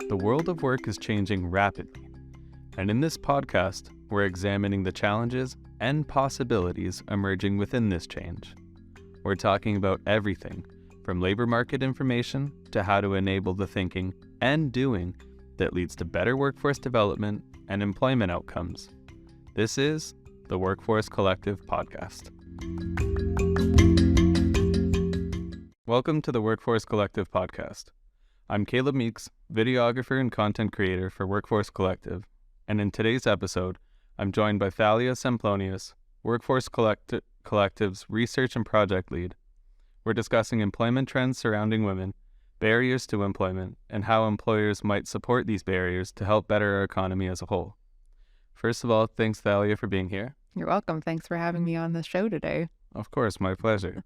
The world of work is changing rapidly, and in this podcast, we're examining the challenges and possibilities emerging within this change. We're talking about everything from labor market information to how to enable the thinking and doing that leads to better workforce development and employment outcomes. This is the Workforce Collective podcast. Welcome to the Workforce Collective podcast. I'm Kaleb Meeks, videographer and content creator for Workforce Collective, and in today's episode, I'm joined by Thalia Semplonius, Workforce Collective's research and project lead. We're discussing employment trends surrounding women, barriers to employment, and how employers might support these barriers to help better our economy as a whole. First of all, thanks, Thalia, for being here. You're welcome. Thanks for having me on the show today. Of course, my pleasure.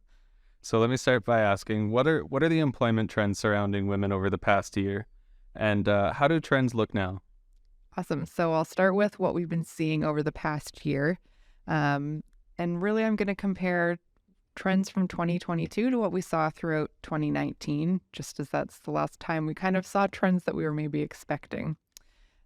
So let me start by asking, what are the employment trends surrounding women over the past year, and how do trends look now? Awesome. So I'll start with what we've been seeing over the past year. And really, I'm going to compare trends from 2022 to what we saw throughout 2019, just as that's the last time we kind of saw trends that we were maybe expecting.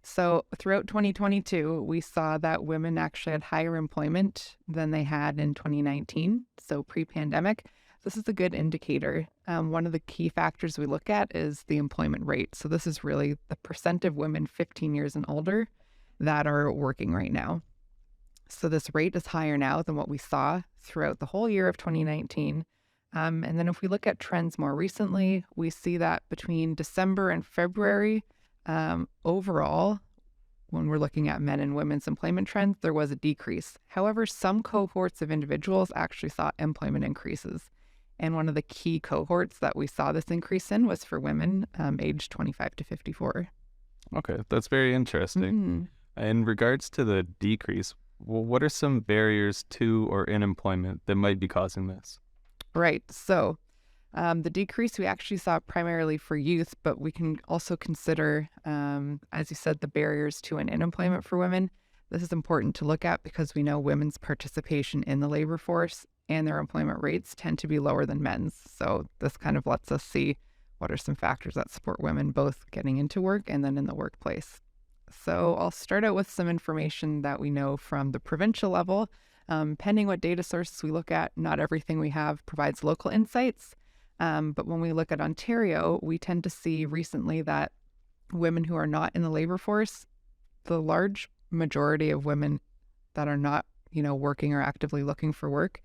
So throughout 2022, we saw that women actually had higher employment than they had in 2019, so pre-pandemic. This is a good indicator. One of the key factors we look at is the employment rate. So this is really the percent of women 15 years and older that are working right now. So this rate is higher now than what we saw throughout the whole year of 2019. And then if we look at trends more recently, we see that between December and February, overall, when we're looking at men and women's employment trends, there was a decrease. However, some cohorts of individuals actually saw employment increases. And one of the key cohorts that we saw this increase in was for women aged 25 to 54. Okay, that's very interesting. In regards to the decrease, what are some barriers to or in employment that might be causing this? Right. So the decrease we actually saw primarily for youth, but we can also consider, as you said, the barriers to and in employment for women. This is important to look at because we know women's participation in the labor force and their employment rates tend to be lower than men's. So this kind of lets us see what are some factors that support women both getting into work and then in the workplace. So I'll start out with some information that we know from the provincial level. Pending what data sources we look at, not everything we have provides local insights. But when we look at Ontario, we tend to see recently that women who are not in the labor force, the large majority of women that are not, working or actively looking for work,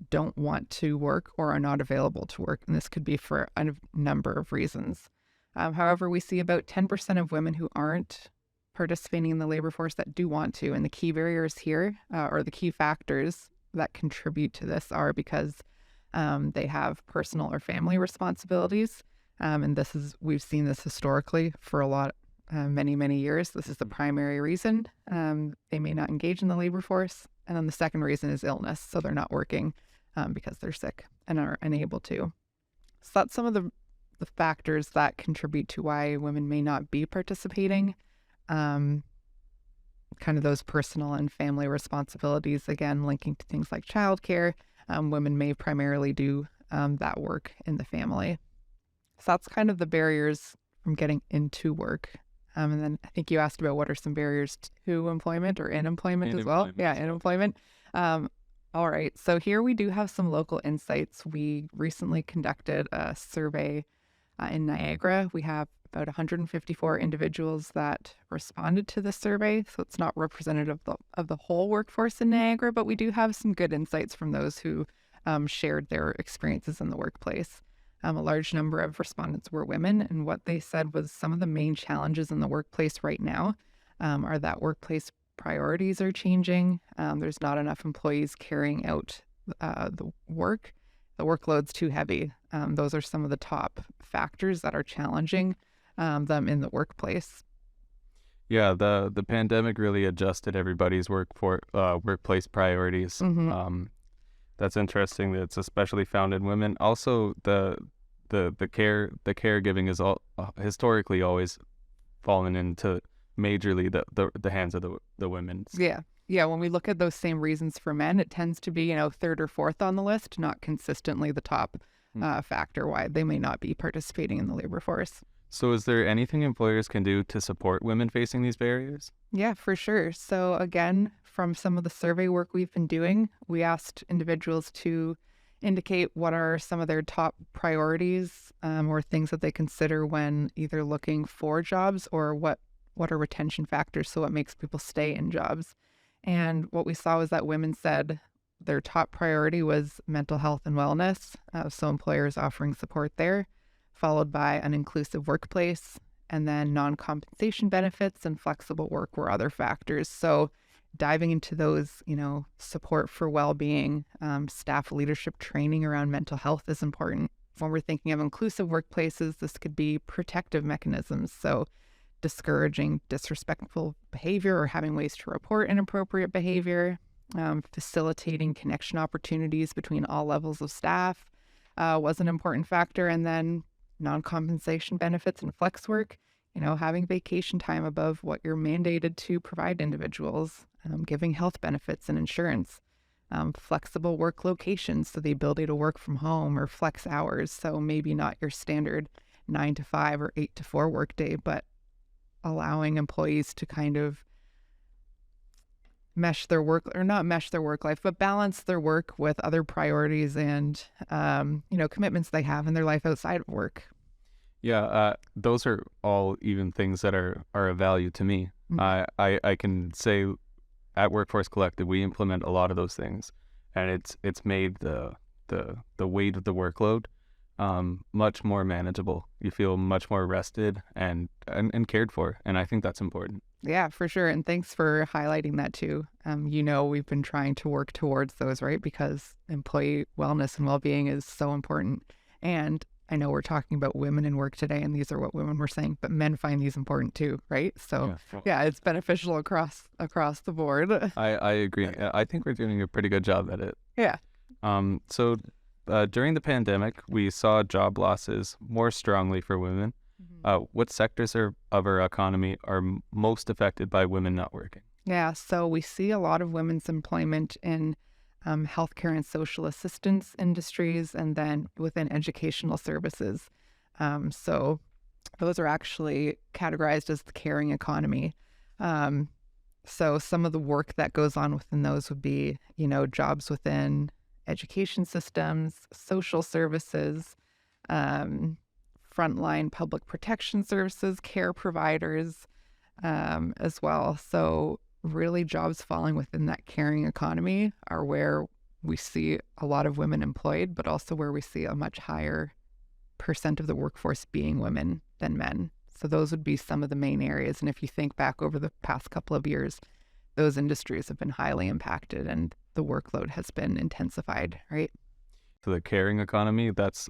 don't want to work or are not available to work. And this could be for a number of reasons. However, we see about 10% of women who aren't participating in the labor force that do want to. And the key barriers here, or the key factors that contribute to this, are because they have personal or family responsibilities. And we've seen this historically for many years. This is the primary reason they may not engage in the labor force. And then the second reason is illness. So they're not working because they're sick and are unable to. So that's some of the factors that contribute to why women may not be participating. Kind of those personal and family responsibilities, again, linking to things like childcare. Women may primarily do that work in the family. So that's kind of the barriers from getting into work. And then I think you asked about what are some barriers to employment or in employment as well. Yeah, in employment. All right. So here we do have some local insights. We recently conducted a survey in Niagara. We have about 154 individuals that responded to the survey. So it's not representative of the whole workforce in Niagara, but we do have some good insights from those who shared their experiences in the workplace. A large number of respondents were women, and what they said was some of the main challenges in the workplace right now are that workplace priorities are changing. There's not enough employees carrying out the work. The workload's too heavy. Those are some of the top factors that are challenging them in the workplace. Yeah, the pandemic really adjusted everybody's workplace priorities. That's interesting that it's especially found in women. Also, the caregiving is historically always fallen into majorly the hands of the women. Yeah, when we look at those same reasons for men, it tends to be, third or fourth on the list, not consistently the top factor why they may not be participating in the labor force. So is there anything employers can do to support women facing these barriers? Yeah, for sure. So again, from some of the survey work we've been doing, we asked individuals to indicate what are some of their top priorities or things that they consider when either looking for jobs or what are retention factors, so what makes people stay in jobs. And what we saw was that women said their top priority was mental health and wellness, so employers offering support there, followed by an inclusive workplace, and then non-compensation benefits and flexible work were other factors. So diving into those, support for well-being, staff leadership training around mental health is important. When we're thinking of inclusive workplaces, this could be protective mechanisms. So discouraging disrespectful behavior or having ways to report inappropriate behavior, facilitating connection opportunities between all levels of staff was an important factor. And then non-compensation benefits and flex work, having vacation time above what you're mandated to provide individuals, giving health benefits and insurance, flexible work locations, so the ability to work from home or flex hours. So maybe not your standard 9 to 5 or 8 to 4 workday, but allowing employees to kind of mesh their work, or not mesh their work life, but balance their work with other priorities and, commitments they have in their life outside of work. Yeah, those are all even things that are of value to me. Mhm. I can say at Workforce Collective, we implement a lot of those things, and it's made the weight of the workload much more manageable. You feel much more rested and cared for, and I think that's important. Yeah, for sure. And thanks for highlighting that too. We've been trying to work towards those, right? Because employee wellness and well-being is so important. And I know we're talking about women in work today, and these are what women were saying, but men find these important too, right? So yeah, it's beneficial across the board. I agree. I think we're doing a pretty good job at it. Yeah. So during the pandemic, we saw job losses more strongly for women. What sectors of our economy are most affected by women not working? Yeah, so we see a lot of women's employment in healthcare and social assistance industries, and then within educational services. So those are actually categorized as the caring economy. So some of the work that goes on within those would be, jobs within education systems, social services, frontline public protection services, care providers as well. So really jobs falling within that caring economy are where we see a lot of women employed, but also where we see a much higher percent of the workforce being women than men. So those would be some of the main areas. And if you think back over the past couple of years, those industries have been highly impacted and the workload has been intensified, right? So the caring economy, that's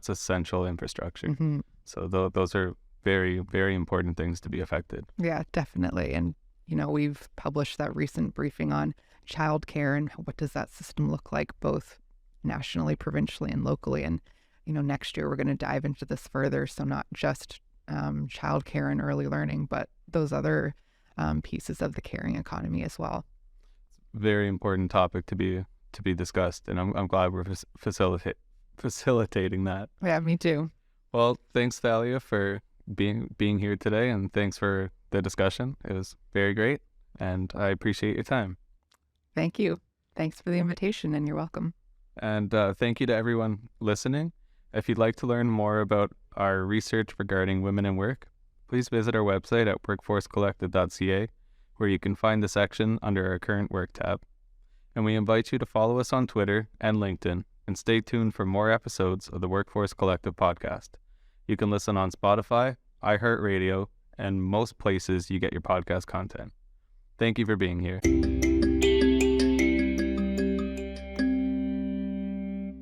essential infrastructure. Mm-hmm. So those are very, very important things to be affected. Yeah, definitely. And, we've published that recent briefing on childcare and what does that system look like, both nationally, provincially, and locally. And, next year we're going to dive into this further. So not just childcare and early learning, but those other pieces of the caring economy as well. Very important topic to be discussed, and I'm glad we're facilitating that. Yeah, me too. Well, thanks, Thalia, for being here today, and thanks for the discussion. It was very great, and I appreciate your time. Thank you. Thanks for the invitation, and you're welcome. And thank you to everyone listening. If you'd like to learn more about our research regarding women in work, please visit our website at workforcecollective.ca, where you can find the section under our current work tab. And we invite you to follow us on Twitter and LinkedIn, and stay tuned for more episodes of the Workforce Collective podcast. You can listen on Spotify, iHeartRadio, and most places you get your podcast content. Thank you for being here.